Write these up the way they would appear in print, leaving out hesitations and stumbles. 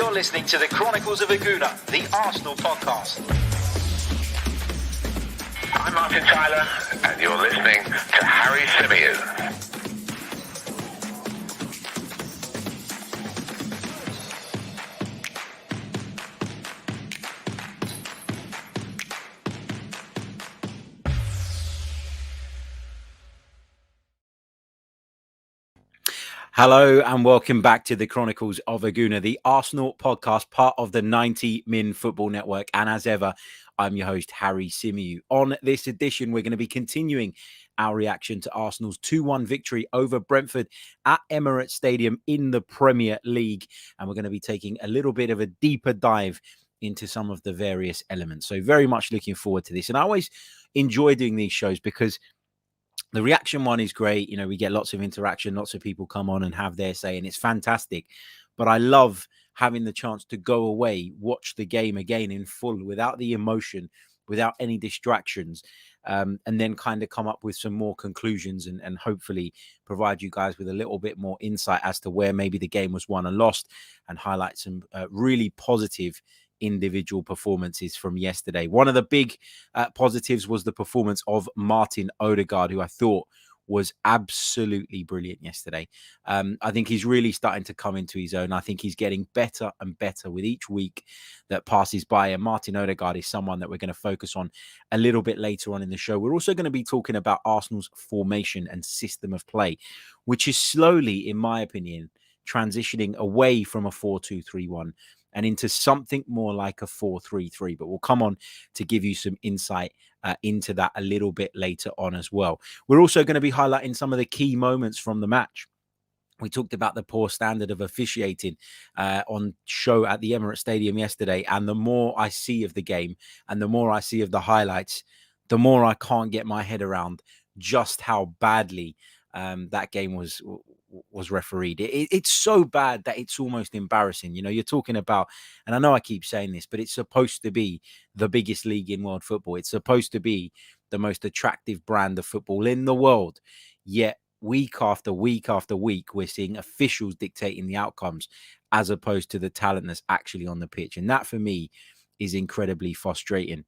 You're listening to the Chronicles of Gooner, the Arsenal podcast. I'm Martin Tyler, and you're listening to Harry Symeou. Hello and welcome back to the Chronicles of Gooner, the Arsenal podcast, part of the 90 Min Football Network. And as ever, I'm your host, Harry Symeou. On this edition, we're going to be continuing our reaction to Arsenal's 2-1 victory over Brentford at Emirates Stadium in the Premier League. And we're going to be taking a little bit of a deeper dive into some of the various elements. So very much looking forward to this. And I always enjoy doing these shows because the reaction one is great. You know, we get lots of interaction, lots of people come on and have their say, and it's fantastic. But I love having the chance to go away, watch the game again in full without the emotion, without any distractions, and then kind of come up with some more conclusions and hopefully provide you guys with a little bit more insight as to where maybe the game was won and lost, and highlight some really positive individual performances from yesterday. One of the big positives was the performance of Martin Odegaard, who I thought was absolutely brilliant yesterday. I think he's really starting to come into his own. I think he's getting better and better with each week that passes by. And Martin Odegaard is someone that we're going to focus on a little bit later on in the show. We're also going to be talking about Arsenal's formation and system of play, which is slowly, in my opinion, transitioning away from a 4-2-3-1 and into something more like a 4-3-3. But we'll come on to give you some insight into that a little bit later on as well. We're also going to be highlighting some of the key moments from the match. We talked about the poor standard of officiating on show at the Emirates Stadium yesterday. And the more I see of the game and the more I see of the highlights, the more I can't get my head around just how badly that game was refereed. It's so bad that it's almost embarrassing. You know, you're talking about, and I know I keep saying this, but it's supposed to be the biggest league in world football. It's supposed to be the most attractive brand of football in the world. Yet week after week after week, we're seeing officials dictating the outcomes as opposed to the talent that's actually on the pitch. And that for me is incredibly frustrating.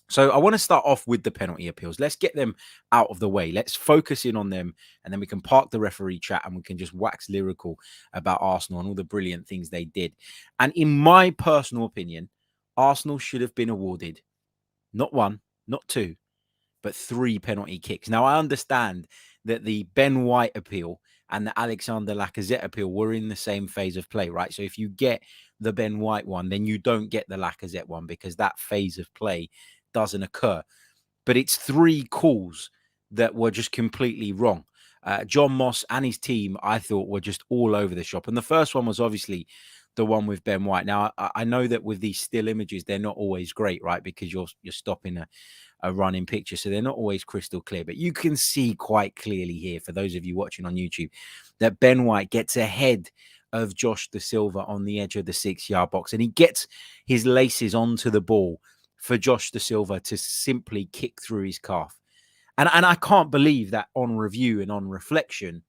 So I want to start off with the penalty appeals. Let's get them out of the way. Let's focus in on them, and then we can park the referee chat and we can just wax lyrical about Arsenal and all the brilliant things they did. And in my personal opinion, Arsenal should have been awarded not one, not two, but 3 penalty kicks. Now, I understand that the Ben White appeal and the Alexander Lacazette appeal were in the same phase of play, right? So if you get the Ben White one, then you don't get the Lacazette one because that phase of play doesn't occur. But it's 3 calls that were just completely wrong. John Moss and his team, I thought, were just all over the shop. And the first one was obviously the one with Ben White. Now, I know that with these still images, they're not always great, right? Because you're stopping a running picture, so they're not always crystal clear. But you can see quite clearly here, for those of you watching on YouTube, that Ben White gets ahead of Josh Da Silva on the edge of the 6-yard box, and he gets his laces onto the ball for Josh Da Silva to simply kick through his calf. And I can't believe that on review and on reflection,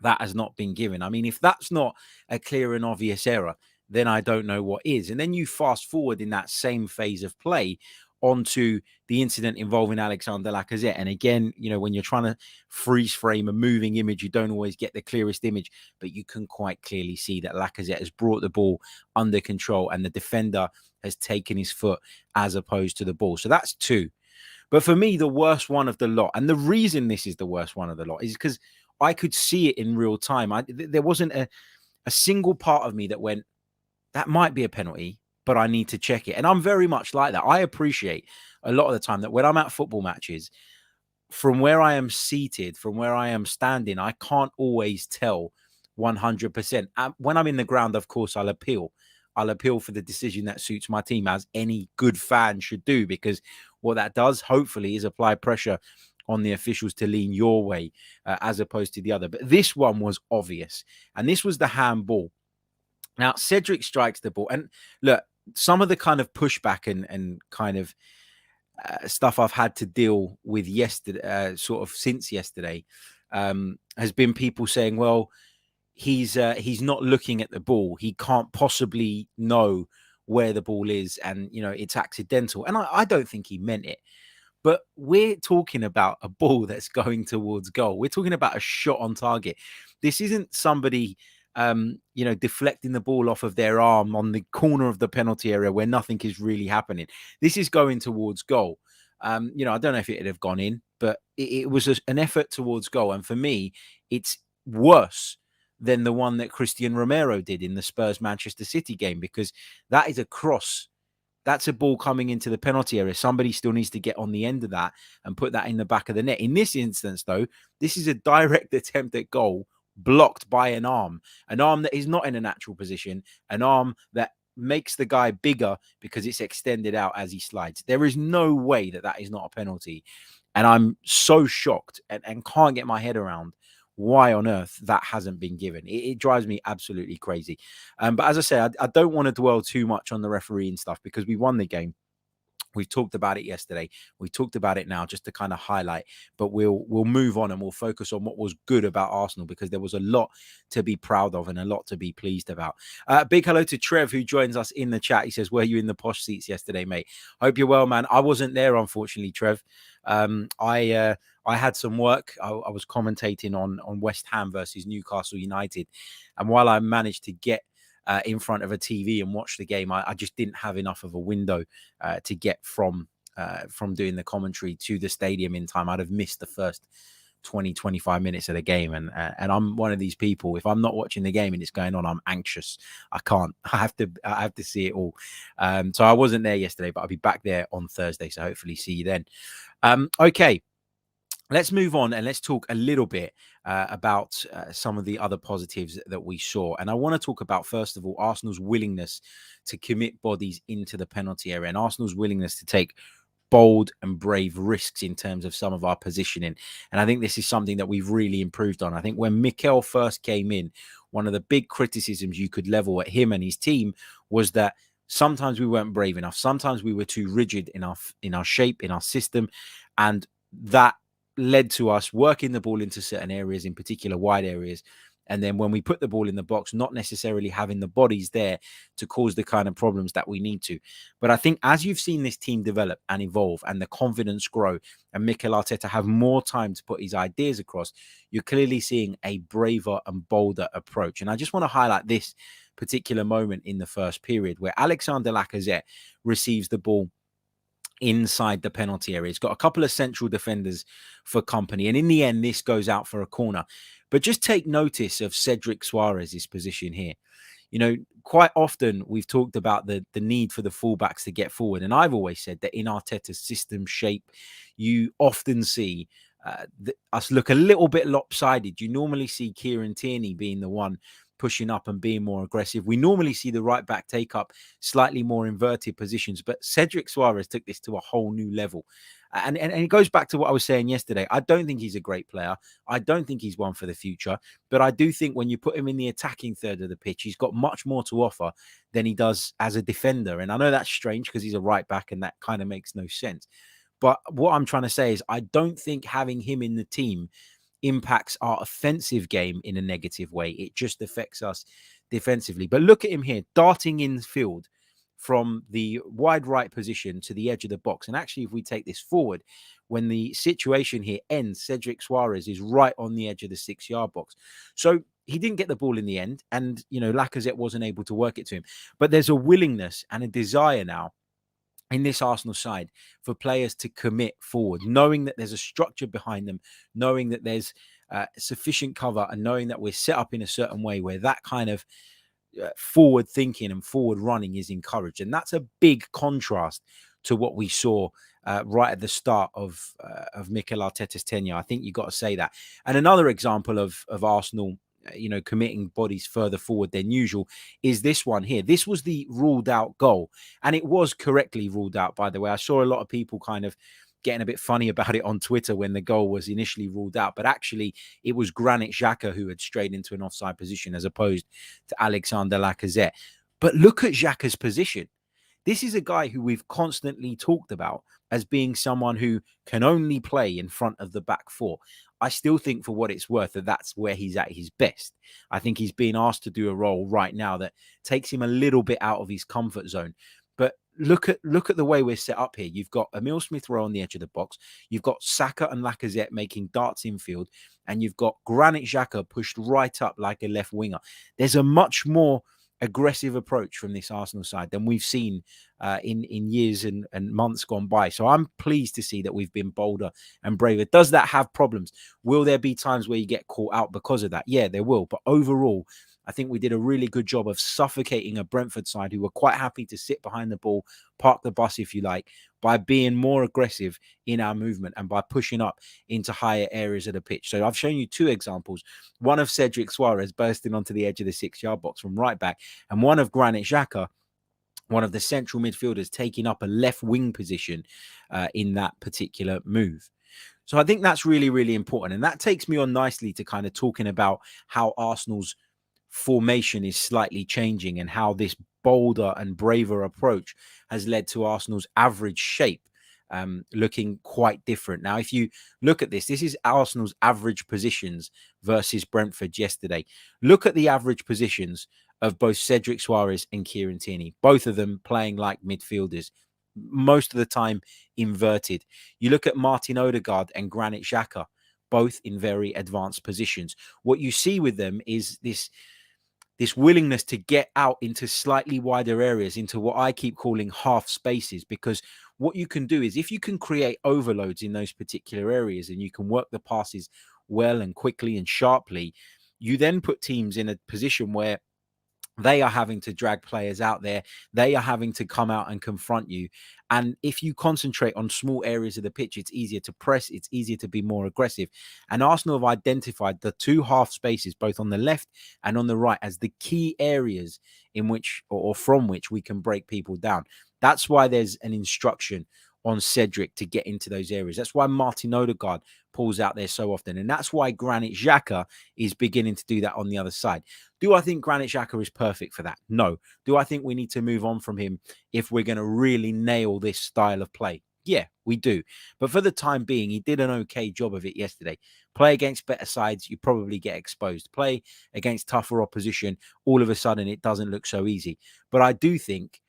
that has not been given. I mean, if that's not a clear and obvious error, then I don't know what is. And then you fast forward in that same phase of play onto the incident involving Alexander Lacazette. And again, you know, when you're trying to freeze frame a moving image, you don't always get the clearest image, but you can quite clearly see that Lacazette has brought the ball under control and the defender has taken his foot as opposed to the ball. So that's 2. But for me, the worst one of the lot, and the reason this is the worst one of the lot, is because I could see it in real time. There wasn't a single part of me that went, that might be a penalty, but I need to check it. And I'm very much like that. I appreciate a lot of the time that when I'm at football matches, from where I am seated, from where I am standing, I can't always tell 100%. When I'm in the ground, of course, I'll appeal. I'll appeal for the decision that suits my team, as any good fan should do, because what that does, hopefully, is apply pressure on the officials to lean your way as opposed to the other. But this one was obvious, and this was the handball. Now, Cedric strikes the ball, and look, some of the kind of pushback and kind of stuff I've had to deal with yesterday, sort of since yesterday, has been people saying, well, he's not looking at the ball. He can't possibly know where the ball is, and it's accidental. And I don't think he meant it. But we're talking about a ball that's going towards goal. We're talking about a shot on target. This isn't somebody, deflecting the ball off of their arm on the corner of the penalty area where nothing is really happening. This is going towards goal. I don't know if it'd have gone in, but it was an effort towards goal. And for me, it's worse than the one that Christian Romero did in the Spurs-Manchester City game, because that is a cross. That's a ball coming into the penalty area. Somebody still needs to get on the end of that and put that in the back of the net. In this instance, though, this is a direct attempt at goal blocked by an arm that is not in a natural position, an arm that makes the guy bigger because it's extended out as he slides. There is no way that is not a penalty. And I'm so shocked and can't get my head around why on earth that hasn't been given. It drives me absolutely crazy. But as I say, I don't want to dwell too much on the refereeing stuff because we won the game. We've talked about it yesterday. We talked about it now just to kind of highlight, but we'll move on and we'll focus on what was good about Arsenal, because there was a lot to be proud of and a lot to be pleased about. Big hello to Trev, who joins us in the chat. He says, were you in the posh seats yesterday, mate? Hope you're well, man. I wasn't there, unfortunately, Trev. I had some work. I was commentating on West Ham versus Newcastle United. And while I managed to get in front of a TV and watch the game, I just didn't have enough of a window to get from doing the commentary to the stadium in time. I'd have missed the first 20-25 minutes of the game, and I'm one of these people, if I'm not watching the game and it's going on, I'm anxious. I have to see it all. So I wasn't there yesterday, but I'll be back there on Thursday, so hopefully see you then. Okay, let's move on and let's talk a little bit about some of the other positives that we saw. And I want to talk about, first of all, Arsenal's willingness to commit bodies into the penalty area and Arsenal's willingness to take bold and brave risks in terms of some of our positioning. And I think this is something that we've really improved on. I think when Mikel first came in, one of the big criticisms you could level at him and his team was that sometimes we weren't brave enough. Sometimes we were too rigid in our shape, in our system. And that led to us working the ball into certain areas, in particular wide areas. And then when we put the ball in the box, not necessarily having the bodies there to cause the kind of problems that we need to. But I think as you've seen this team develop and evolve and the confidence grow and Mikel Arteta have more time to put his ideas across, you're clearly seeing a braver and bolder approach. And I just want to highlight this particular moment in the first period where Alexander Lacazette receives the ball inside the penalty area. He's got a couple of central defenders for company. And in the end, this goes out for a corner. But just take notice of Cedric Suarez's position here. Quite often we've talked about the need for the fullbacks to get forward. And I've always said that in Arteta's system shape, you often see us look a little bit lopsided. You normally see Kieran Tierney being the one pushing up and being more aggressive. We normally see the right back take up slightly more inverted positions, but Cedric Suarez took this to a whole new level. And it goes back to what I was saying yesterday. I don't think he's a great player. I don't think he's one for the future, but I do think when you put him in the attacking third of the pitch, he's got much more to offer than he does as a defender. And I know that's strange because he's a right back and that kind of makes no sense. But what I'm trying to say is I don't think having him in the team impacts our offensive game in a negative way. It just affects us defensively. But look at him here, darting in field from the wide right position to the edge of the box. And actually, if we take this forward, when the situation here ends, Cedric Suarez is right on the edge of the 6-yard box. So he didn't get the ball in the end. And, Lacazette wasn't able to work it to him. But there's a willingness and a desire now in this Arsenal side for players to commit forward, knowing that there's a structure behind them, knowing that there's sufficient cover, and knowing that we're set up in a certain way where that kind of forward thinking and forward running is encouraged. And that's a big contrast to what we saw right at the start of Mikel Arteta's tenure. I think you've got to say that. And another example of Arsenal committing bodies further forward than usual is this one here. This was the ruled out goal, and it was correctly ruled out, by the way. I saw a lot of people kind of getting a bit funny about it on Twitter when the goal was initially ruled out, but actually it was Granit Xhaka who had strayed into an offside position as opposed to Alexander Lacazette. But look at Xhaka's position. This is a guy who we've constantly talked about as being someone who can only play in front of the back four. I still think, for what it's worth, that that's where he's at his best. I think he's being asked to do a role right now that takes him a little bit out of his comfort zone. But look at the way we're set up here. You've got Emile Smith-Rowe on the edge of the box. You've got Saka and Lacazette making darts infield, and you've got Granit Xhaka pushed right up like a left winger. There's a much more aggressive approach from this Arsenal side than we've seen in years and months gone by. So I'm pleased to see that we've been bolder and braver. Does that have problems? Will there be times where you get caught out because of that? Yeah, there will. But overall, I think we did a really good job of suffocating a Brentford side who were quite happy to sit behind the ball, park the bus, if you like, by being more aggressive in our movement and by pushing up into higher areas of the pitch. So I've shown you two examples, one of Cedric Suarez bursting onto the edge of the 6-yard box from right back, and one of Granit Xhaka, one of the central midfielders, taking up a left wing position in that particular move. So I think that's really, really important. And that takes me on nicely to kind of talking about how Arsenal's formation is slightly changing and how this bolder and braver approach has led to Arsenal's average shape looking quite different. Now, if you look at this, this is Arsenal's average positions versus Brentford yesterday. Look at the average positions of both Cedric Suarez and Kieran Tierney, both of them playing like midfielders, most of the time inverted. You look at Martin Ødegaard and Granit Xhaka, both in very advanced positions. What you see with them is this willingness to get out into slightly wider areas, into what I keep calling half spaces, because what you can do is, if you can create overloads in those particular areas and you can work the passes well and quickly and sharply, you then put teams in a position where they are having to drag players out there. They are having to come out and confront you. And if you concentrate on small areas of the pitch, it's easier to press. It's easier to be more aggressive. And Arsenal have identified the two half spaces, both on the left and on the right, as the key areas in which or from which we can break people down. That's why there's an instruction on Cedric to get into those areas. That's why Martin Ødegaard pulls out there so often. And that's why Granit Xhaka is beginning to do that on the other side. Do I think Granit Xhaka is perfect for that? No. Do I think we need to move on from him if we're going to really nail this style of play? Yeah, we do. But for the time being, he did an okay job of it yesterday. Play against better sides, you probably get exposed. Play against tougher opposition, all of a sudden it doesn't look so easy. But I do think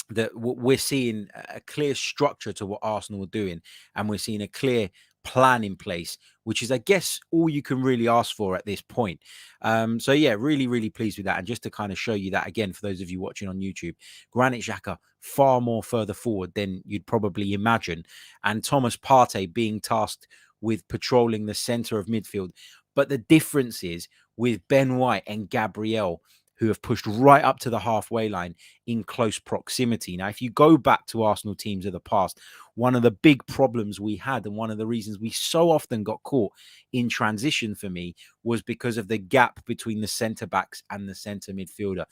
that we're seeing a clear structure to what Arsenal are doing, and we're seeing a clear plan in place, which is, I guess, all you can really ask for at this point. So yeah, really, really pleased with that. And just to kind of show you that again, for those of you watching on YouTube, Granit Xhaka far more further forward than you'd probably imagine, and Thomas Partey being tasked with patrolling the center of midfield. But the difference is with Ben White and Gabriel, who have pushed right up to the halfway line in close proximity. Now, if you go back to Arsenal teams of the past, one of the big problems we had, and one of the reasons we so often got caught in transition for me, was because of the gap between the centre-backs and the centre midfielder.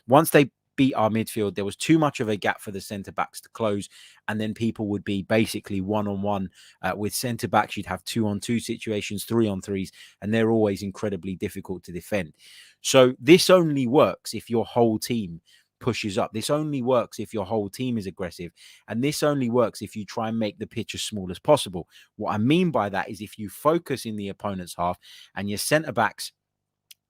Once they beat our midfield, there was too much of a gap for the centre-backs to close, and then people would be basically one-on-one with centre-backs. You'd have 2-on-2 situations, 3-on-3s, and they're always incredibly difficult to defend. So this only works if your whole team pushes up. This only works if your whole team is aggressive. And this only works if you try and make the pitch as small as possible. What I mean by that is if you focus in the opponent's half and your centre-backs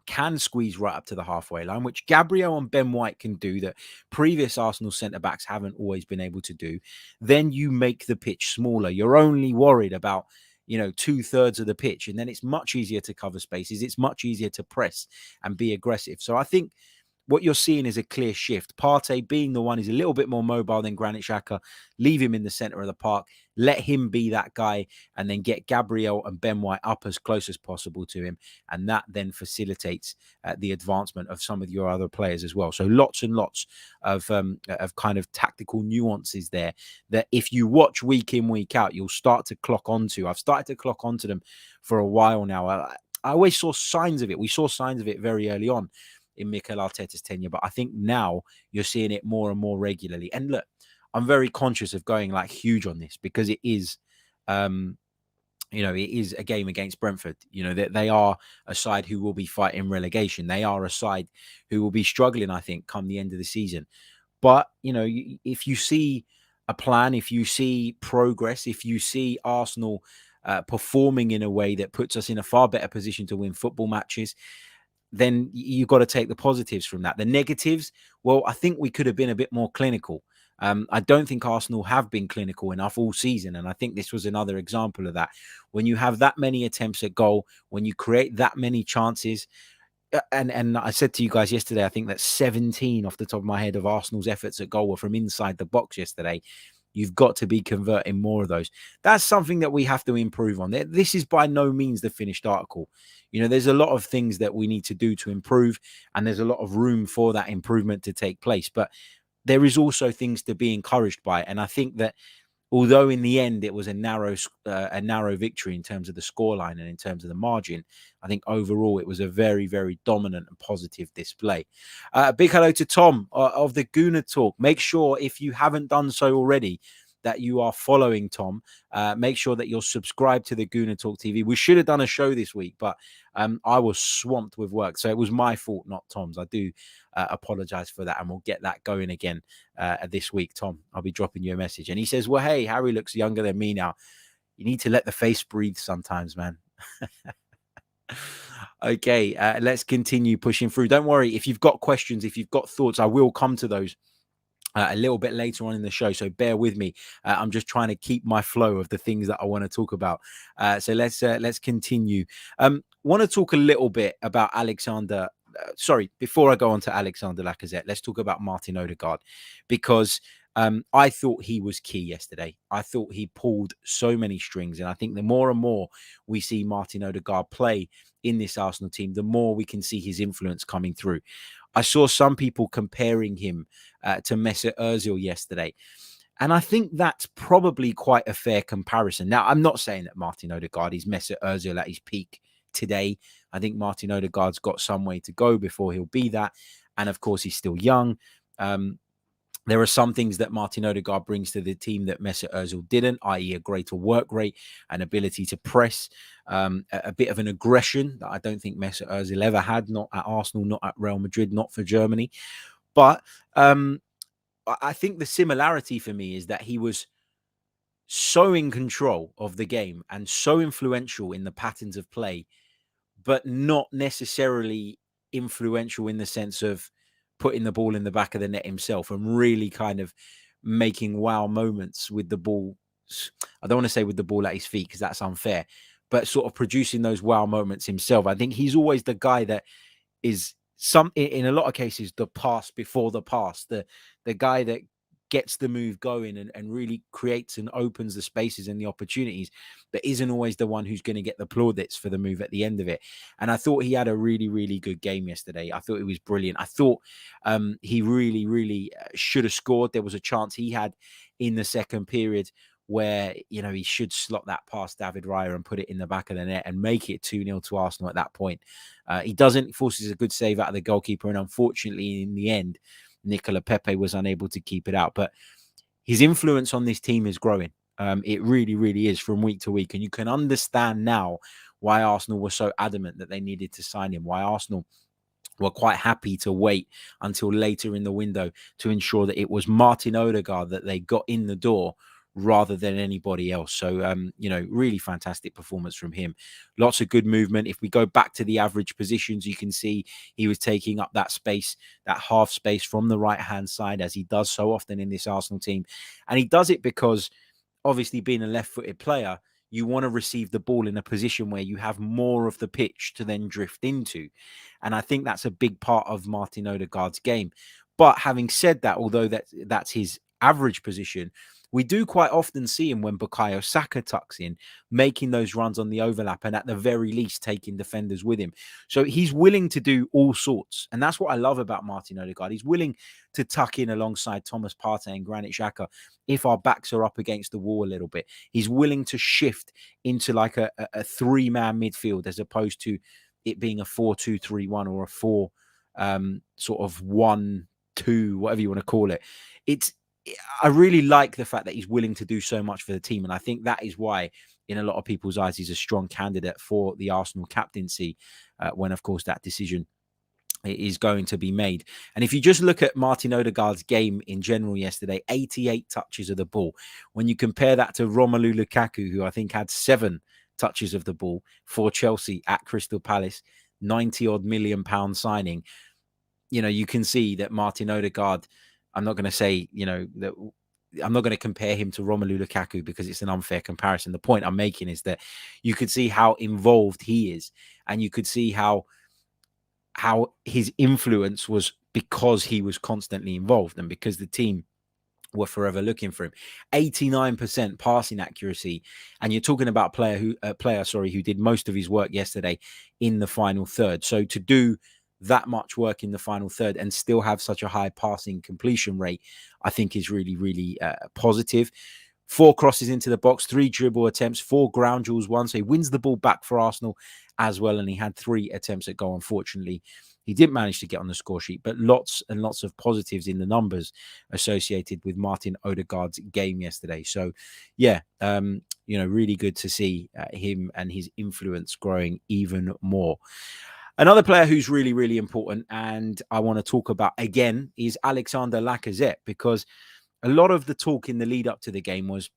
can squeeze right up to the halfway line, which Gabriel and Ben White can do, that previous Arsenal centre-backs haven't always been able to do, then you make the pitch smaller. You're only worried about 2/3 of the pitch, and then it's much easier to cover spaces. It's much easier to press and be aggressive. So I think what you're seeing is a clear shift. Partey being the one who's a little bit more mobile than Granit Xhaka. Leave him in the centre of the park. Let him be that guy, and then get Gabriel and Ben White up as close as possible to him. And that then facilitates the advancement of some of your other players as well. So lots and lots of kind of tactical nuances there that if you watch week in, week out, you'll start to clock onto. I've started to clock onto them for a while now. I always saw signs of it. We saw signs of it very early on in Mikel Arteta's tenure, but I think now you're seeing it more and more regularly. And look, I'm very conscious of going like huge on this because it is, it is a game against Brentford. They are a side who will be fighting relegation. They are a side who will be struggling, I think, come the end of the season. But, if you see a plan, if you see progress, if you see Arsenal performing in a way that puts us in a far better position to win football matches, then you've got to take the positives from that. The negatives, well, I think we could have been a bit more clinical. I don't think Arsenal have been clinical enough all season. And I think this was another example of that. When you have that many attempts at goal, when you create that many chances, and I said to you guys yesterday, I think that 17 off the top of my head of Arsenal's efforts at goal were from inside the box yesterday. You've got to be converting more of those. That's something that we have to improve on. This is by no means the finished article. There's a lot of things that we need to do to improve, and there's a lot of room for that improvement to take place. But there is also things to be encouraged by. And I think that although in the end it was a narrow victory in terms of the scoreline and in terms of the margin, I think overall it was a very, very dominant and positive display. Big hello to Tom of the Gooner Talk. Make sure, if you haven't done so already, that you are following Tom. Make sure that you're subscribed to the Gooner Talk TV. We should have done a show this week, but I was swamped with work. So it was my fault, not Tom's. I do apologize for that, and we'll get that going again this week. Tom, I'll be dropping you a message. And he says, well, hey, Harry looks younger than me now. You need to let the face breathe sometimes, man. Okay, let's continue pushing through. Don't worry, if you've got questions, if you've got thoughts, I will come to those a little bit later on in the show, so bear with me. I'm just trying to keep my flow of the things that I want to talk about. So let's continue. Want to talk a little bit about Alexander. Sorry, before I go on to Alexander Lacazette, let's talk about Martin Ødegaard, because I thought he was key yesterday. I thought he pulled so many strings, and I think the more and more we see Martin Ødegaard play in this Arsenal team, the more we can see his influence coming through. I saw some people comparing him to Mesut Ozil yesterday, and I think that's probably quite a fair comparison. Now, I'm not saying that Martin Ødegaard is Mesut Ozil at his peak today. I think Martin Ødegaard's got some way to go before he'll be that, and of course, he's still young. There are some things that Martin Ødegaard brings to the team that Mesut Ozil didn't, i.e. a greater work rate, an ability to press, a bit of an aggression that I don't think Mesut Ozil ever had, not at Arsenal, not at Real Madrid, not for Germany. But I think the similarity for me is that he was so in control of the game and so influential in the patterns of play, but not necessarily influential in the sense of putting the ball in the back of the net himself and really kind of making wow moments with the ball. I don't want to say with the ball at his feet, because that's unfair, but sort of producing those wow moments himself. I think he's always the guy that is in a lot of cases, the pass before the pass, the guy that gets the move going and really creates and opens the spaces and the opportunities, but isn't always the one who's going to get the plaudits for the move at the end of it. And I thought he had a really, really good game yesterday. I thought it was brilliant. I thought he really, really should have scored. There was a chance he had in the second period where, he should slot that past David Raya and put it in the back of the net and make it 2-0 to Arsenal at that point. He doesn't, forces a good save out of the goalkeeper. And unfortunately, in the end, Nicola Pepe was unable to keep it out. But his influence on this team is growing. It really, really is, from week to week. And you can understand now why Arsenal were so adamant that they needed to sign him, why Arsenal were quite happy to wait until later in the window to ensure that it was Martin Ødegaard that they got in the door rather than anybody else. So, really fantastic performance from him. Lots of good movement. If we go back to the average positions, you can see he was taking up that space, that half space from the right-hand side, as he does so often in this Arsenal team. And he does it because, obviously, being a left-footed player, you want to receive the ball in a position where you have more of the pitch to then drift into. And I think that's a big part of Martin Ødegaard's game. But having said that, although that's his average position, we do quite often see him when Bukayo Saka tucks in, making those runs on the overlap and at the very least taking defenders with him. So he's willing to do all sorts. And that's what I love about Martin Ødegaard. He's willing to tuck in alongside Thomas Partey and Granit Xhaka if our backs are up against the wall a little bit. He's willing to shift into like a three-man midfield as opposed to it being a 4-2-3-1 or a 4 sort of 1-2, whatever you want to call it. I really like the fact that he's willing to do so much for the team. And I think that is why, in a lot of people's eyes, he's a strong candidate for the Arsenal captaincy when, of course, that decision is going to be made. And if you just look at Martin Odegaard's game in general yesterday, 88 touches of the ball. When you compare that to Romelu Lukaku, who I think had 7 touches of the ball for Chelsea at Crystal Palace, 90-odd million pound signing, you can see that Martin Odegaard, I'm not going to say, that I'm not going to compare him to Romelu Lukaku because it's an unfair comparison. The point I'm making is that you could see how involved he is, and you could see how his influence was because he was constantly involved and because the team were forever looking for him. 89% passing accuracy, and you're talking about a player who did most of his work yesterday in the final third. So to do that much work in the final third and still have such a high passing completion rate, I think is really, really positive. 4 crosses into the box, 3 dribble attempts, 4 ground duels, 1. So he wins the ball back for Arsenal as well. And he had 3 attempts at goal. Unfortunately, he didn't manage to get on the score sheet, but lots and lots of positives in the numbers associated with Martin Odegaard's game yesterday. So, yeah, really good to see him and his influence growing even more. Another player who's really, really important, and I want to talk about again, is Alexander Lacazette, because a lot of the talk in the lead up to the game was,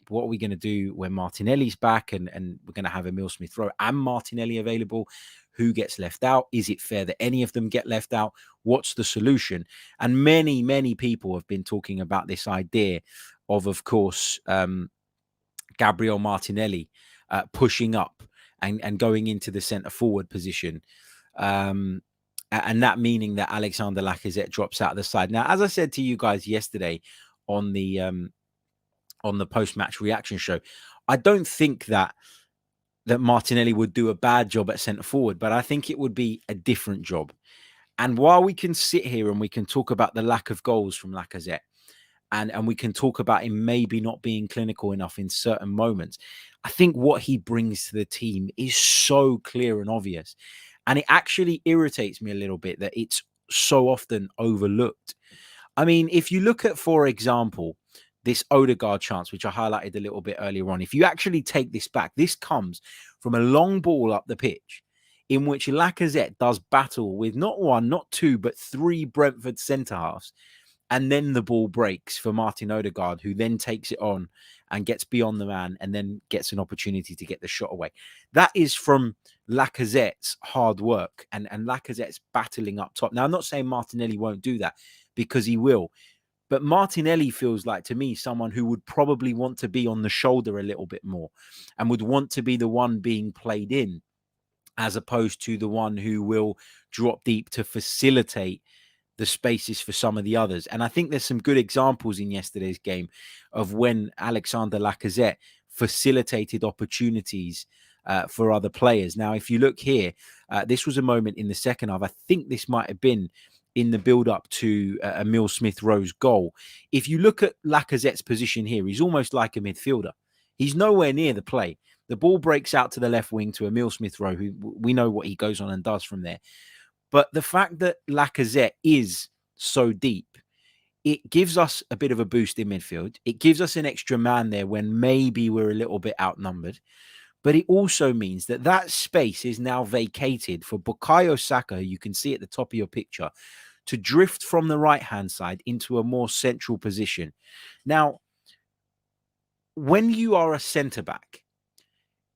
what are we going to do when Martinelli's back and we're going to have Emile Smith-Rowe and Martinelli available? Who gets left out? Is it fair that any of them get left out? What's the solution? And many, many people have been talking about this idea of course, Gabriel Martinelli pushing up and going into the centre forward position. And that meaning that Alexander Lacazette drops out of the side. Now, as I said to you guys yesterday on the post-match reaction show, I don't think that Martinelli would do a bad job at centre forward, but I think it would be a different job. And while we can sit here and we can talk about the lack of goals from Lacazette, and we can talk about him maybe not being clinical enough in certain moments, I think what he brings to the team is so clear and obvious. And it actually irritates me a little bit that it's so often overlooked. I mean, if you look at, for example, this Odegaard chance, which I highlighted a little bit earlier on, if you actually take this back, this comes from a long ball up the pitch in which Lacazette does battle with not 1, not 2, but 3 Brentford centre-halves. And then the ball breaks for Martin Odegaard, who then takes it on and gets beyond the man and then gets an opportunity to get the shot away. That is from Lacazette's hard work and Lacazette's battling up top. Now, I'm not saying Martinelli won't do that, because he will. But Martinelli feels like, to me, someone who would probably want to be on the shoulder a little bit more and would want to be the one being played in, as opposed to the one who will drop deep to facilitate the spaces for some of the others. And I think there's some good examples in yesterday's game of when Alexander Lacazette facilitated opportunities for other players. Now, if you look here, this was a moment in the second half. I think this might have been in the build-up to Emile Smith-Rowe's goal. If you look at Lacazette's position here, he's almost like a midfielder. He's nowhere near the play. The ball breaks out to the left wing to Emile Smith-Rowe, who we know what he goes on and does from there. But the fact that Lacazette is so deep, it gives us a bit of a boost in midfield. It gives us an extra man there when maybe we're a little bit outnumbered. But it also means that space is now vacated for Bukayo Saka, you can see at the top of your picture, to drift from the right-hand side into a more central position. Now, when you are a centre-back,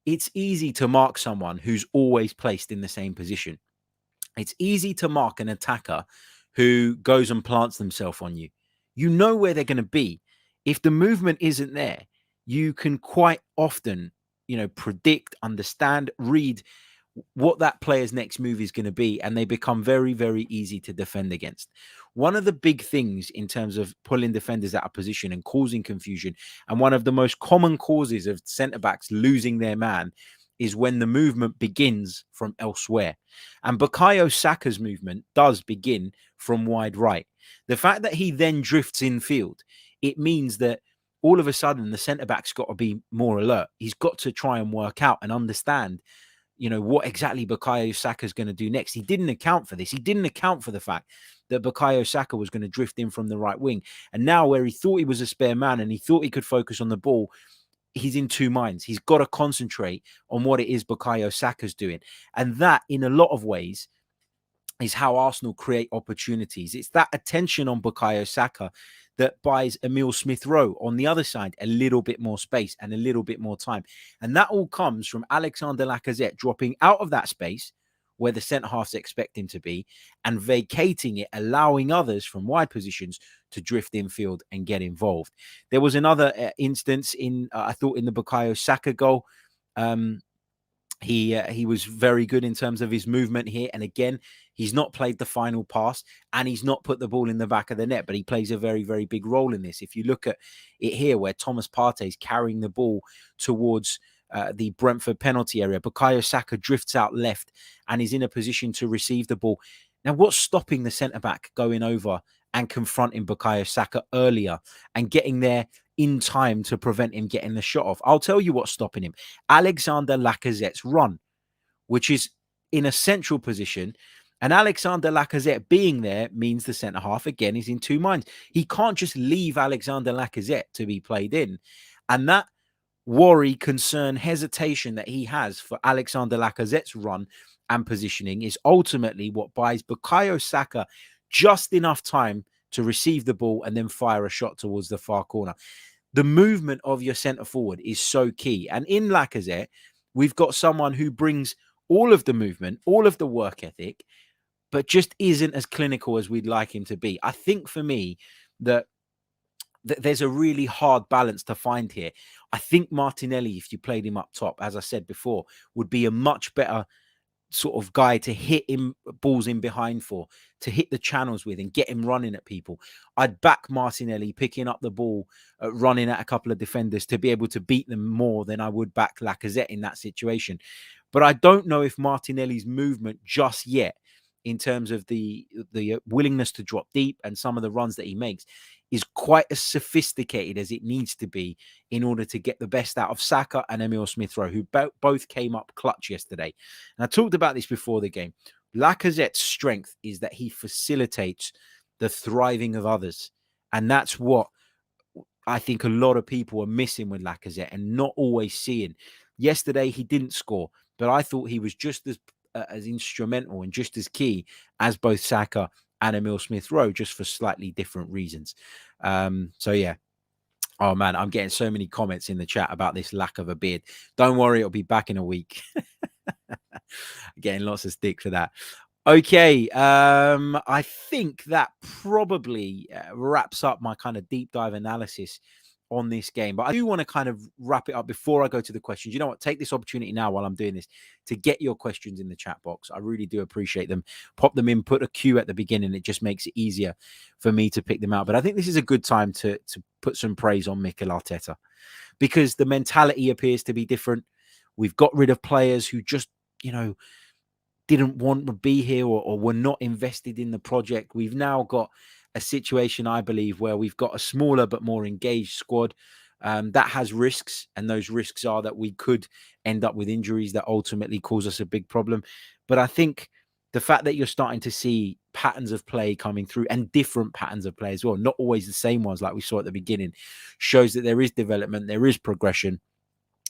it's easy to mark someone who's always placed in the same position. It's easy to mark an attacker who goes and plants themselves on you. You know where they're going to be. If the movement isn't there, you can quite often, predict, understand, read what that player's next move is going to be, and they become very, very easy to defend against. One of the big things in terms of pulling defenders out of position and causing confusion, and one of the most common causes of centre-backs losing their man, is when the movement begins from elsewhere. And Bukayo Saka's movement does begin from wide right. The fact that he then drifts infield, it means that all of a sudden the centre-back's got to be more alert. He's got to try and work out and understand, what exactly Bukayo Saka's going to do next. He didn't account for this. He didn't account for the fact that Bukayo Saka was going to drift in from the right wing. And now where he thought he was a spare man and he thought he could focus on the ball, he's in two minds. He's got to concentrate on what it is Bukayo Saka's doing. And that, in a lot of ways, is how Arsenal create opportunities. It's that attention on Bukayo Saka that buys Emile Smith-Rowe on the other side a little bit more space and a little bit more time. And that all comes from Alexander Lacazette dropping out of that space where the centre-halves expect him to be and vacating it, allowing others from wide positions to drift infield and get involved. There was another instance I thought, in the Bukayo Saka goal. He was very good in terms of his movement here. And again, he's not played the final pass and he's not put the ball in the back of the net, but he plays a very, very big role in this. If you look at it here, where Thomas Partey is carrying the ball towards the Brentford penalty area, Bukayo Saka drifts out left and is in a position to receive the ball. Now, what's stopping the centre-back going over and confronting Bukayo Saka earlier and getting there in time to prevent him getting the shot off? I'll tell you what's stopping him. Alexander Lacazette's run, which is in a central position. And Alexander Lacazette being there means the centre-half, again, is in two minds. He can't just leave Alexander Lacazette to be played in. And that worry, concern, hesitation that he has for Alexander Lacazette's run and positioning is ultimately what buys Bukayo Saka just enough time to receive the ball and then fire a shot towards the far corner. The movement of your centre forward is so key. And in Lacazette, we've got someone who brings all of the movement, all of the work ethic, but just isn't as clinical as we'd like him to be. I think for me that there's a really hard balance to find here. I think Martinelli, if you played him up top, as I said before, would be a much better sort of guy to hit him balls in behind for, to hit the channels with and get him running at people. I'd back Martinelli picking up the ball, running at a couple of defenders to be able to beat them more than I would back Lacazette in that situation. But I don't know if Martinelli's movement just yet, in terms of the willingness to drop deep and some of the runs that he makes, is quite as sophisticated as it needs to be in order to get the best out of Saka and Emile Smith-Rowe, who both came up clutch yesterday. And I talked about this before the game. Lacazette's strength is that he facilitates the thriving of others. And that's what I think a lot of people are missing with Lacazette and not always seeing. Yesterday, he didn't score, but I thought he was just as instrumental and just as key as both Saka and Emile Smith-Rowe, just for slightly different reasons. So yeah. Oh man, I'm getting so many comments in the chat about this lack of a beard. Don't worry, it'll be back in a week. Getting lots of stick for that. Okay, I think that probably wraps up my kind of deep dive analysis on this game. But I do want to kind of wrap it up before I go to the questions. You know what? Take this opportunity now while I'm doing this to get your questions in the chat box. I really do appreciate them. Pop them in, put a Q at the beginning. It just makes it easier for me to pick them out. But I think this is a good time to put some praise on Mikel Arteta, because the mentality appears to be different. We've got rid of players who just, didn't want to be here or were not invested in the project. We've now got a situation, I believe, where we've got a smaller but more engaged squad that has risks, and those risks are that we could end up with injuries that ultimately cause us a big problem. But I think the fact that you're starting to see patterns of play coming through, and different patterns of play as well, not always the same ones like we saw at the beginning, shows that there is development, there is progression.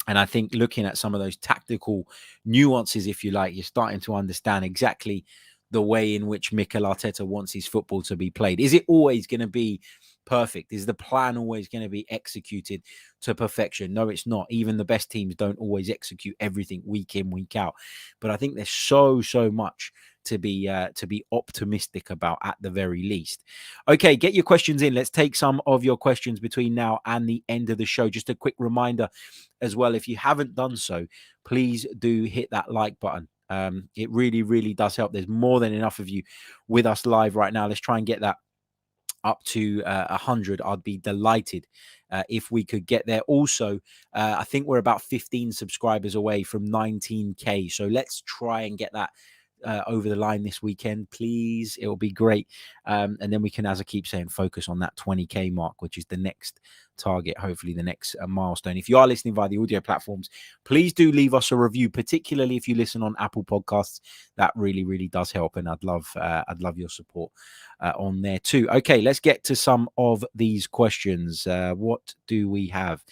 And I think looking at some of those tactical nuances, if you like, you're starting to understand exactly the way in which Mikel Arteta wants his football to be played. Is it always going to be perfect? Is the plan always going to be executed to perfection? No, it's not. Even the best teams don't always execute everything week in, week out. But I think there's so much to be optimistic about at the very least. Okay, get your questions in. Let's take some of your questions between now and the end of the show. Just a quick reminder as well, if you haven't done so, please do hit that like button. It really does help. There's more than enough of you with us live right now. Let's try and get that up to 100. I'd be delighted if we could get there. Also, I think we're about 15 subscribers away from 19k. So let's try and get that over the line this weekend, please. It'll be great. And then we can, as I keep saying, focus on that 20k mark, which is the next target, hopefully the next milestone. If you are listening via the audio platforms, please do leave us a review, particularly if you listen on Apple Podcasts. That really does help, and I'd love your support on there too. Okay, let's get to some of these questions. What do we have?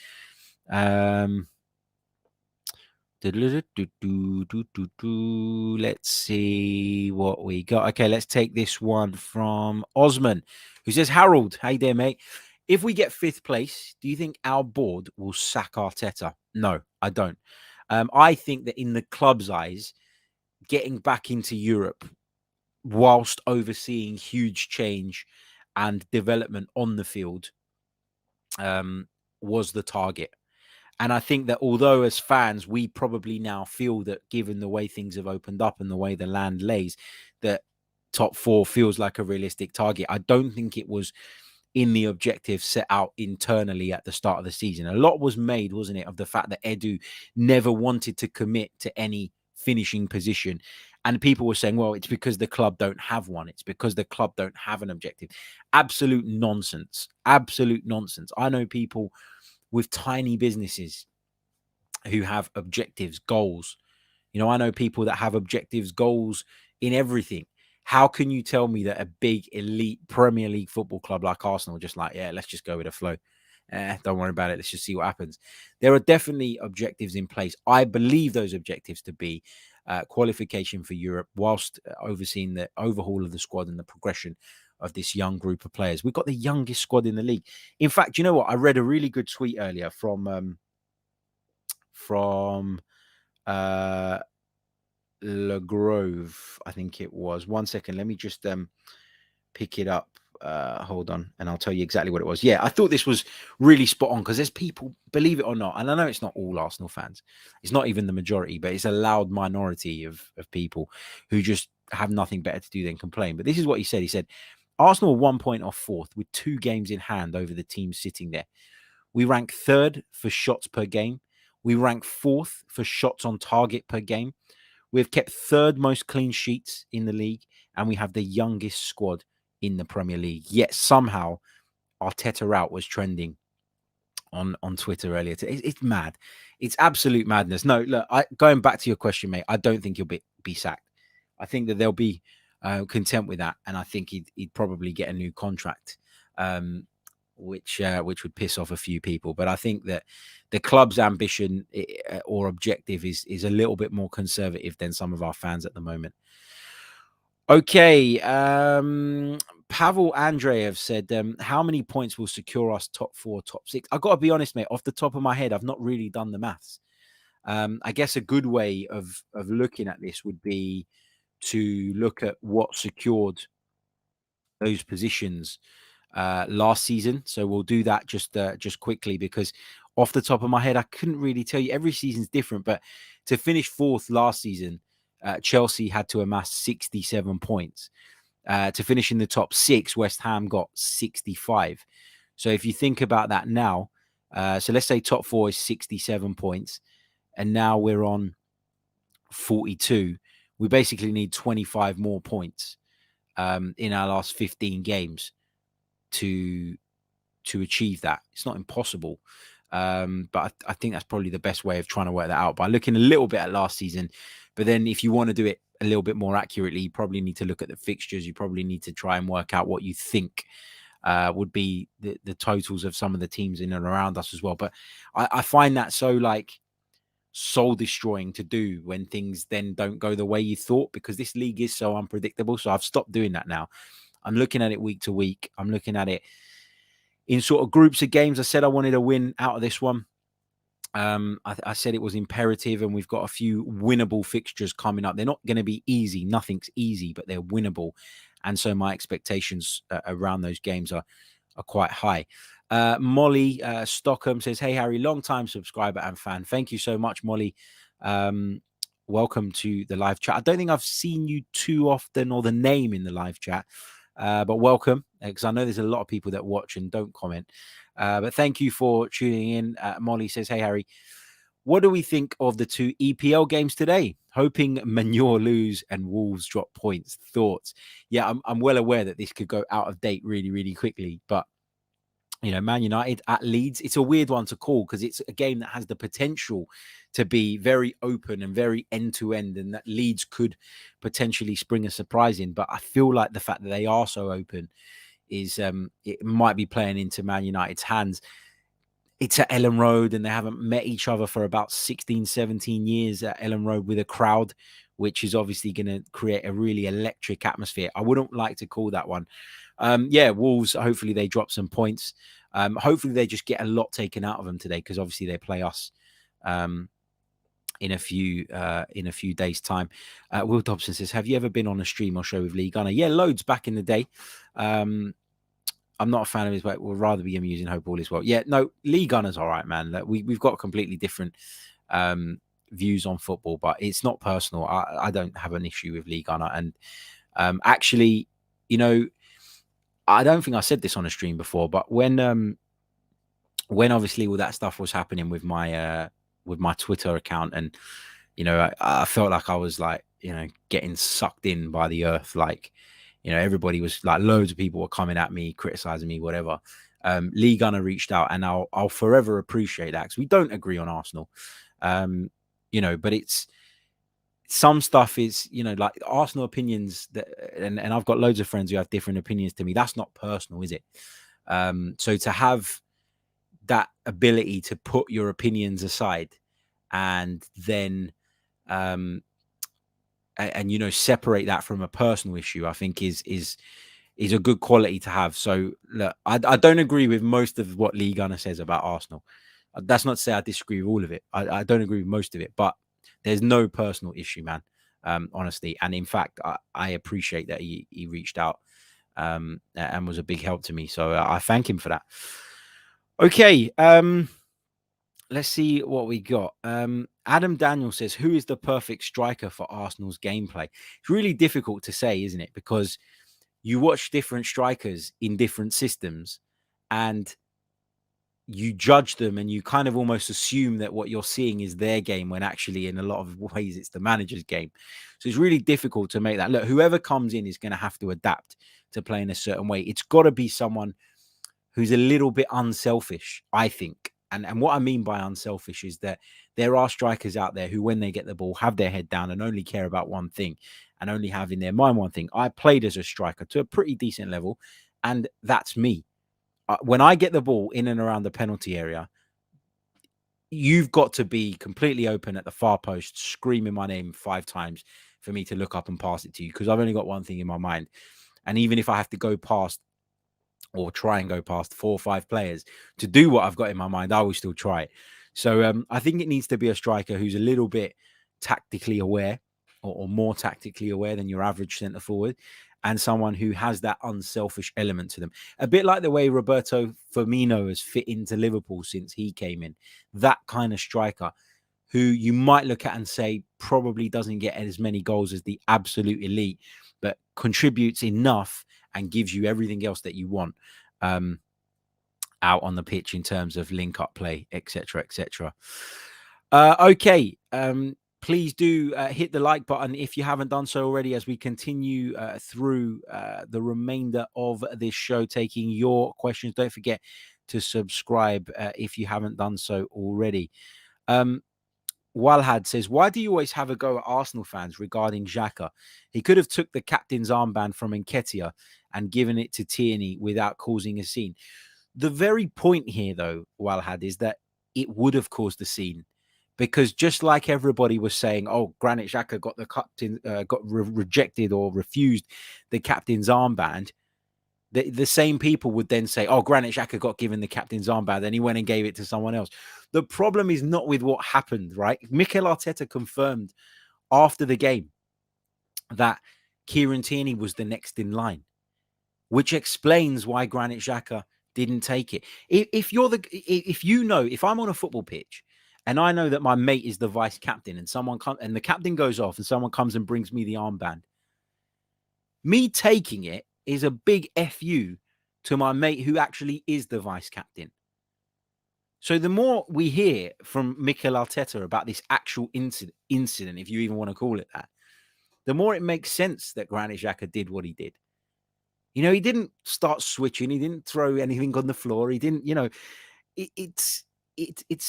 Let's see what we got. Okay, let's take this one from Osman, who says, Harold, hey there, mate. If we get 5th place, do you think our board will sack Arteta? No, I don't. I think that in the club's eyes, getting back into Europe whilst overseeing huge change and development on the field was the target. And I think that although as fans, we probably now feel that given the way things have opened up and the way the land lays, that top 4 feels like a realistic target. I don't think it was in the objective set out internally at the start of the season. A lot was made, wasn't it, of the fact that Edu never wanted to commit to any finishing position. And people were saying, well, it's because the club don't have one. It's because the club don't have an objective. Absolute nonsense. Absolute nonsense. I know people with tiny businesses who have objectives, goals. You know, I know people that have objectives, goals in everything. How can you tell me that a big elite Premier League football club like Arsenal just like, yeah, let's just go with the flow. Don't worry about it. Let's just see what happens. There are definitely objectives in place. I believe those objectives to be qualification for Europe whilst overseeing the overhaul of the squad and the progression of this young group of players. We've got the youngest squad in the league. In fact, you know what? I read a really good tweet earlier from Le Grove, I think it was. 1 second, let me just pick it up. Hold on, and I'll tell you exactly what it was. Yeah, I thought this was really spot on because there's people, believe it or not, and I know it's not all Arsenal fans. It's not even the majority, but it's a loud minority of people who just have nothing better to do than complain. But this is what he said. He said, Arsenal 1 point off 4th with 2 games in hand over the team sitting there. We rank 3rd for shots per game. We rank 4th for shots on target per game. We've kept 3rd most clean sheets in the league, and we have the youngest squad in the Premier League. Yet somehow Arteta out was trending on Twitter earlier today. It's mad. It's absolute madness. No, look, going back to your question, mate, I don't think he'll be sacked. I think that they'll be content with that, and I think he'd probably get a new contract, which would piss off a few people. But I think that the club's ambition or objective is a little bit more conservative than some of our fans at the moment. Okay, Pavel Andreev said, how many points will secure us top 4, top 6? I've got to be honest, mate, off the top of my head, I've not really done the maths. I guess a good way of looking at this would be to look at what secured those positions last season. So we'll do that just quickly, because off the top of my head, I couldn't really tell you. Every season's different, but to finish 4th last season, Chelsea had to amass 67 points. To finish in the top 6, West Ham got 65. So if you think about that now, so let's say top 4 is 67 points, and now we're on 42. We basically need 25 more points in our last 15 games to achieve that. It's not impossible. But I think that's probably the best way of trying to work that out, by looking a little bit at last season. But then if you want to do it a little bit more accurately, you probably need to look at the fixtures. You probably need to try and work out what you think would be the totals of some of the teams in and around us as well. But I find that so like soul destroying to do when things then don't go the way you thought, because this league is so unpredictable. So I've stopped doing that now. I'm looking at it week to week. I'm looking at it in sort of groups of games. I said I wanted a win out of this one. I said it was imperative, and we've got a few winnable fixtures coming up. They're not going to be easy. Nothing's easy, but they're winnable. And so my expectations around those games are quite high. Molly Stockham says, hey, Harry, long-time subscriber and fan. Thank you so much, Molly. Welcome to the live chat. I don't think I've seen you too often, or the name in the live chat. But welcome, because I know there's a lot of people that watch and don't comment. But thank you for tuning in. Molly says, hey, Harry, what do we think of the 2 EPL games today? Hoping Manure lose and Wolves drop points. Thoughts? Yeah, I'm well aware that this could go out of date really, really quickly. But, you know, Man United at Leeds, it's a weird one to call, because it's a game that has the potential to be very open and very end-to-end, and that Leeds could potentially spring a surprise in. But I feel like the fact that they are so open is it might be playing into Man United's hands. it's at Ellen Road and they haven't met each other for about 16, 17 years at Ellen Road with a crowd, which is obviously going to create a really electric atmosphere. I wouldn't like to call that one. Wolves, hopefully they drop some points. Hopefully they just get a lot taken out of them today, because obviously they play us in a few days' time. Will Dobson says, have you ever been on a stream or show with Lee Gunner? Yeah, loads back in the day. I'm not a fan of his, but would rather be amusing. Hope all is well. Yeah, no, Lee Gunner's all right, man. We've got completely different views on football, but it's not personal. I don't have an issue with Lee Gunner. And actually, I don't think I said this on a stream before, but when obviously all that stuff was happening with my Twitter account, and I felt like I was like getting sucked in by the earth, like everybody was like, loads of people were coming at me, criticizing me, whatever. Lee Gunner reached out, and I'll forever appreciate that, because we don't agree on Arsenal, but it's some stuff is like Arsenal opinions that, and I've got loads of friends who have different opinions to me. That's not personal, is it? So to have that ability to put your opinions aside and then separate that from a personal issue, I think is a good quality to have. So look, I don't agree with most of what Lee Gunner says about Arsenal. That's not to say I disagree with all of it. I don't agree with most of it, but there's no personal issue, man. Honestly, and in fact, I appreciate that he reached out and was a big help to me. So I thank him for that. Okay, let's see what we got. Adam Daniel says, who is the perfect striker for Arsenal's gameplay? It's really difficult to say, isn't it? Because you watch different strikers in different systems and you judge them, and you kind of almost assume that what you're seeing is their game, when actually in a lot of ways it's the manager's game. So it's really difficult to make that. Look, whoever comes in is going to have to adapt to playing a certain way. It's got to be someone who's a little bit unselfish, I think. And what I mean by unselfish is that there are strikers out there who, when they get the ball, have their head down and only care about one thing, and only have in their mind one thing. I played as a striker to a pretty decent level, and that's me. When I get the ball in and around the penalty area, you've got to be completely open at the far post, screaming my name 5 times for me to look up and pass it to you, because I've only got one thing in my mind. And even if I have to go past or try and go past 4 or 5 players to do what I've got in my mind, I will still try it. So I think it needs to be a striker who's a little bit tactically aware, or more tactically aware than your average centre forward, and someone who has that unselfish element to them. A bit like the way Roberto Firmino has fit into Liverpool since he came in. That kind of striker who you might look at and say probably doesn't get as many goals as the absolute elite, but contributes enough and gives you everything else that you want out on the pitch in terms of link-up play, etc., etc. Okay. Please do hit the like button if you haven't done so already, as we continue through the remainder of this show, taking your questions. Don't forget to subscribe if you haven't done so already. Walhad says, why do you always have a go at Arsenal fans regarding Xhaka? He could have took the captain's armband from Nketiah and given it to Tierney without causing a scene. The very point here, though, Walhad, is that it would have caused a scene. Because just like everybody was saying, oh, Granit Xhaka got the captain, rejected or refused the captain's armband, the same people would then say, oh, Granit Xhaka got given the captain's armband, and he went and gave it to someone else. The problem is not with what happened, right? Mikel Arteta confirmed after the game that Kieran Tierney was the next in line, which explains why Granit Xhaka didn't take it. If I'm on a football pitch and I know that my mate is the vice captain, and and the captain goes off and someone comes and brings me the armband, me taking it is a big FU to my mate who actually is the vice captain. So the more we hear from Mikel Arteta about this actual incident, if you even want to call it that, the more it makes sense that Granit Xhaka did what he did. He didn't start switching. He didn't throw anything on the floor. He didn't, it's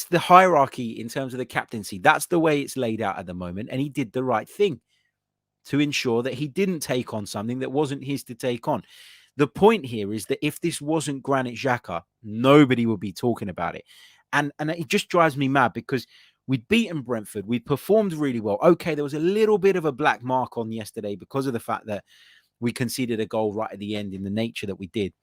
the hierarchy in terms of the captaincy. That's the way it's laid out at the moment. And he did the right thing to ensure that he didn't take on something that wasn't his to take on. The point here is that if this wasn't Granit Xhaka, nobody would be talking about it. And it just drives me mad because we'd beaten Brentford. We performed really well. Okay, there was a little bit of a black mark on yesterday because of the fact that we conceded a goal right at the end in the nature that we did.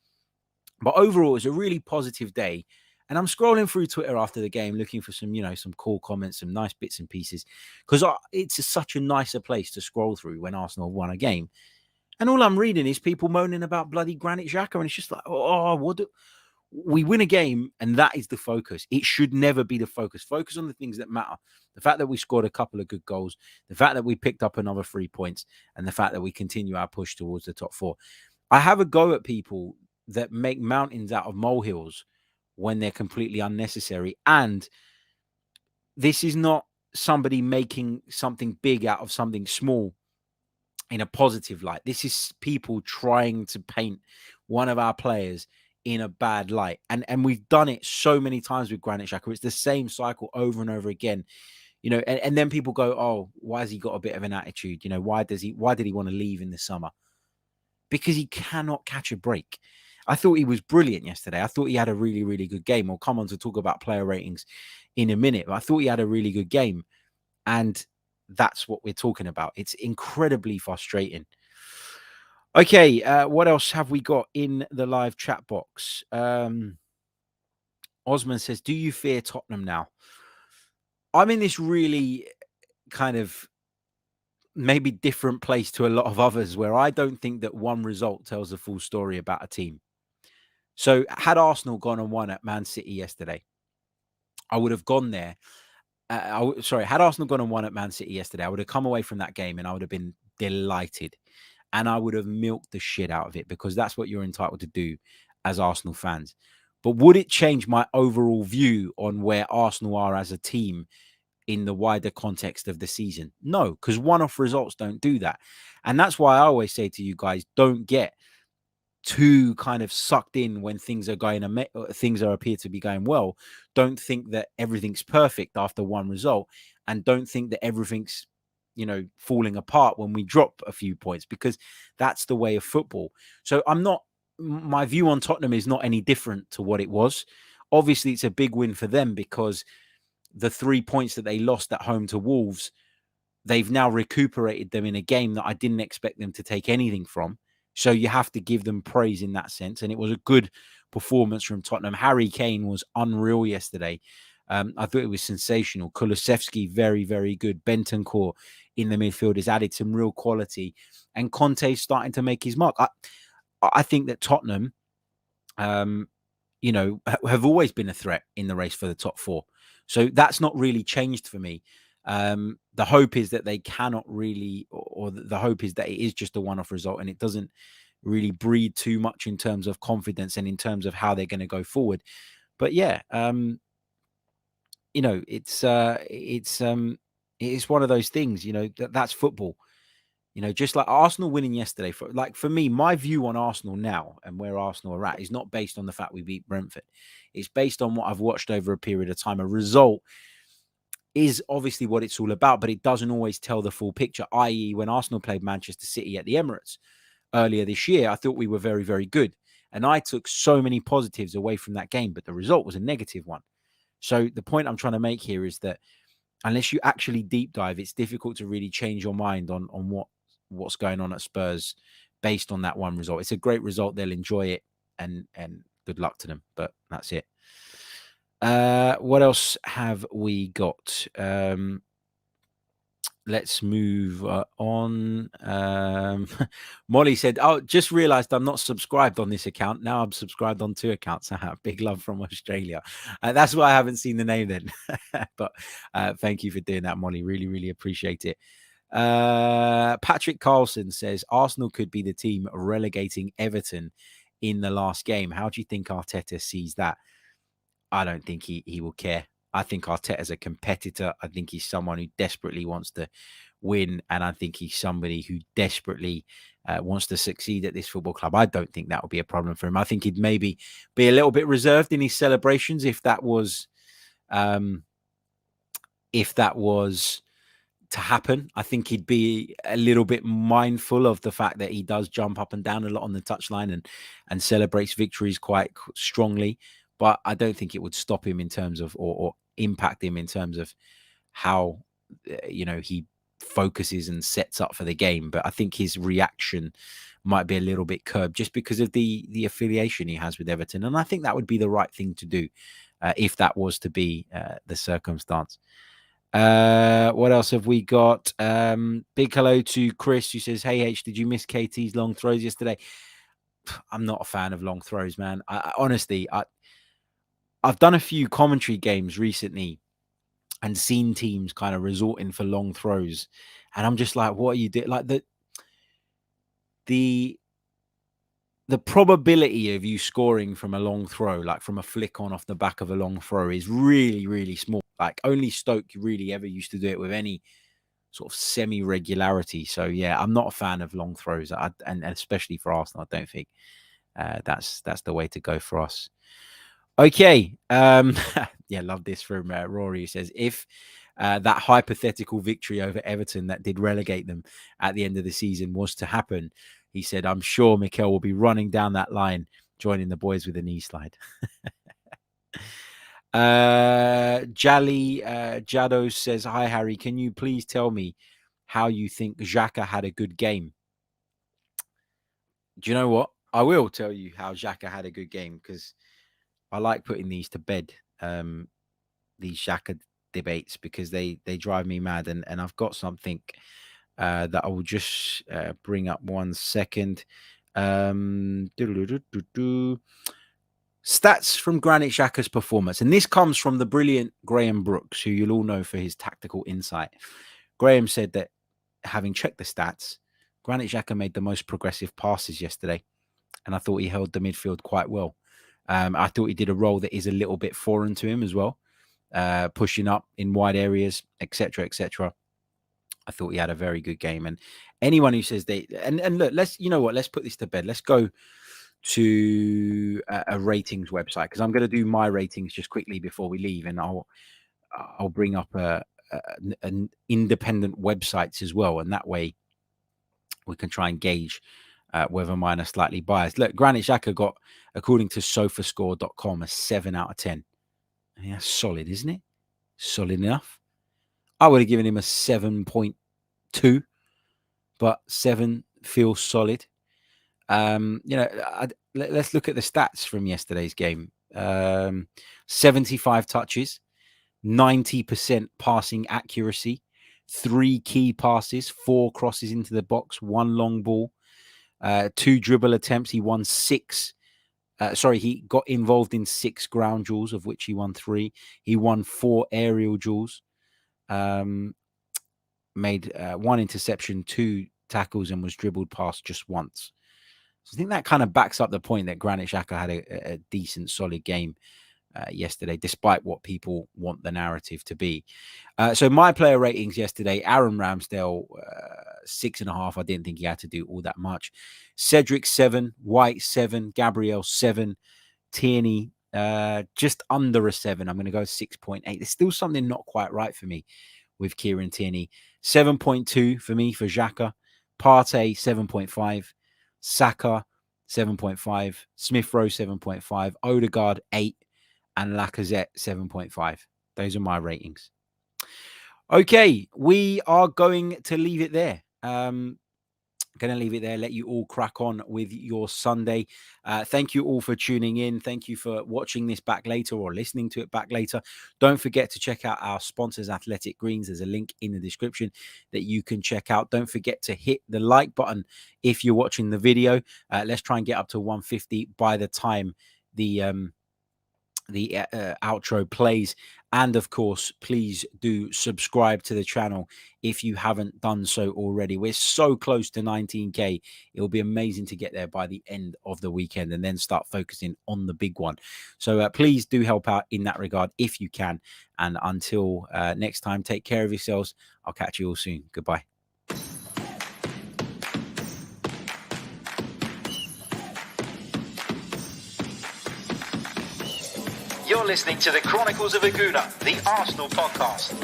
But overall, it was a really positive day. And I'm scrolling through Twitter after the game, looking for some, some cool comments, some nice bits and pieces, because it's such a nicer place to scroll through when Arsenal won a game. And all I'm reading is people moaning about bloody Granit Xhaka. And it's just like, we win a game, and that is the focus. It should never be the focus. Focus on the things that matter. The fact that we scored a couple of good goals, the fact that we picked up another 3 points, and the fact that we continue our push towards the top 4. I have a go at people that make mountains out of molehills when they're completely unnecessary. And this is not somebody making something big out of something small in a positive light. This is people trying to paint one of our players in a bad light. And we've done it so many times with Granit Xhaka. It's the same cycle over and over again. And then people go, oh, why has he got a bit of an attitude? Why did he want to leave in the summer? Because he cannot catch a break. I thought he was brilliant yesterday. I thought he had a really, really good game. We'll come on to talk about player ratings in a minute. But I thought he had a really good game. And that's what we're talking about. It's incredibly frustrating. Okay, what else have we got in the live chat box? Osman says, do you fear Tottenham now? I'm in this really kind of maybe different place to a lot of others where I don't think that one result tells the full story about a team. So had Arsenal gone and won at Man City yesterday, I would have gone there. Had Arsenal gone and won at Man City yesterday, I would have come away from that game and I would have been delighted. And I would have milked the shit out of it because that's what you're entitled to do as Arsenal fans. But would it change my overall view on where Arsenal are as a team in the wider context of the season? No, because one-off results don't do that. And that's why I always say to you guys, don't get too kind of sucked in when things appear to be going well. Don't think that everything's perfect after one result, and don't think that everything's falling apart when we drop a few points, because that's the way of football. So my view on Tottenham is not any different to what it was. Obviously, it's a big win for them because the 3 points that they lost at home to Wolves, they've now recuperated them in a game that I didn't expect them to take anything from. So you have to give them praise in that sense. And it was a good performance from Tottenham. Harry Kane was unreal yesterday. I thought it was sensational. Kulusevski, very, very good. Bentancur in the midfield has added some real quality. And Conte's starting to make his mark. I think that Tottenham, have always been a threat in the race for the top 4. So that's not really changed for me. The hope is that they cannot really, or the hope is that it is just a one-off result and it doesn't really breed too much in terms of confidence and in terms of how they're going to go forward. But yeah, it's one of those things, that's football. Just like Arsenal winning yesterday, for me, my view on Arsenal now and where Arsenal are at is not based on the fact we beat Brentford. It's based on what I've watched over a period of time. A result is obviously what it's all about, but it doesn't always tell the full picture, i.e. when Arsenal played Manchester City at the Emirates earlier this year, I thought we were very, very good. And I took so many positives away from that game, but the result was a negative one. So the point I'm trying to make here is that unless you actually deep dive, it's difficult to really change your mind on what's going on at Spurs based on that one result. It's a great result. They'll enjoy it and good luck to them, but that's it. What else have we got? Let's move on. Molly said, oh, just realized I'm not subscribed on this account. Now I'm subscribed on 2 accounts. Big love from Australia. That's why I haven't seen the name then. But thank you for doing that, Molly. Really, really appreciate it. Patrick Carlson says, Arsenal could be the team relegating Everton in the last game. How do you think Arteta sees that? I don't think he will care. I think Arteta's a competitor. I think he's someone who desperately wants to win. And I think he's somebody who desperately wants to succeed at this football club. I don't think that would be a problem for him. I think he'd maybe be a little bit reserved in his celebrations if that was to happen. I think he'd be a little bit mindful of the fact that he does jump up and down a lot on the touchline and celebrates victories quite strongly. but I don't think it would stop him in terms of or impact him in terms of how he focuses and sets up for the game. But I think his reaction might be a little bit curbed just because of the affiliation he has with Everton, and I think that would be the right thing to do if that was to be the circumstance. What else have we got? Big hello to Chris, who says, "Hey H, did you miss KT's long throws yesterday?" I'm not a fan of long throws, man. Honestly, I've done a few commentary games recently and seen teams kind of resorting for long throws, and I'm just like, what are you doing? Like the probability of you scoring from a long throw, like from a flick on off the back of a long throw, is really, really small. Like only Stoke really ever used to do it with any sort of semi-regularity. So yeah, I'm not a fan of long throws, and especially for Arsenal, I don't think that's the way to go for us. Okay. Yeah, love this from Rory, who says, if that hypothetical victory over Everton that did relegate them at the end of the season was to happen, he said, I'm sure Mikel will be running down that line, joining the boys with a knee slide. Jado says, hi, Harry. Can you please tell me how you think Xhaka had a good game? Do you know what? I will tell you how Xhaka had a good game, because I like putting these to bed, these Xhaka debates, because they drive me mad. And I've got something that I will just bring up 1 second. Stats from Granit Xhaka's performance. And this comes from the brilliant Graham Brooks, who you'll all know for his tactical insight. Graham said that, having checked the stats, Granit Xhaka made the most progressive passes yesterday. And I thought he held the midfield quite well. I thought he did a role that is a little bit foreign to him as well, pushing up in wide areas, etc., etc. I thought he had a very good game. And anyone who says and look, let's put this to bed. Let's go to a ratings website, because I'm going to do my ratings just quickly before we leave, and I'll bring up an independent websites as well, and that way we can try and gauge whether mine are slightly biased. Look, Granit Xhaka got, according to sofascore.com, a 7 out of 10. I mean, that's solid, isn't it? Solid enough. I would have given him a 7.2, but 7 feels solid. Let's look at the stats from yesterday's game. 75 touches, 90% passing accuracy, 3 key passes, 4 crosses into the box, 1 long ball, 2 dribble attempts. He won 6. He got involved in 6 ground duels, of which he won 3. He won 4 aerial duels. Made 1 interception, 2 tackles, and was dribbled past just once. So I think that kind of backs up the point that Granit Xhaka had a decent, solid game yesterday, despite what people want the narrative to be. So my player ratings yesterday: Aaron Ramsdale, 6.5. I didn't think he had to do all that much. Cedric, 7. White, 7. Gabriel, 7. Tierney, just under a 7. I'm going to go 6.8. There's still something not quite right for me with Kieran Tierney. 7.2 for me for Xhaka. Partey, 7.5. Saka, 7.5. Smith Rowe, 7.5. Odegaard, 8. And Lacazette, 7.5. Those are my ratings. Okay, we are going to leave it there. Let you all crack on with your Sunday. Thank you all for tuning in. Thank you for watching this back later or listening to it back later. Don't forget to check out our sponsors, Athletic Greens. There's a link in the description that you can check out. Don't forget to hit the like button if you're watching the video. Let's try and get up to 150 by the time the outro plays. And of course, please do subscribe to the channel if you haven't done so already. We're so close to 19k. It'll be amazing to get there by the end of the weekend and then start focusing on the big one. So please do help out in that regard if you can. And until next time, take care of yourselves. I'll catch you all soon. Goodbye. You're listening to the Chronicles of Gooner, the Arsenal podcast.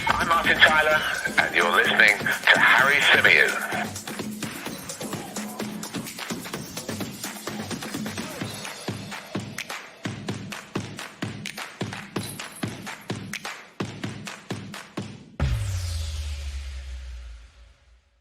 I'm Martin Tyler, and you're listening to Harry Symeou.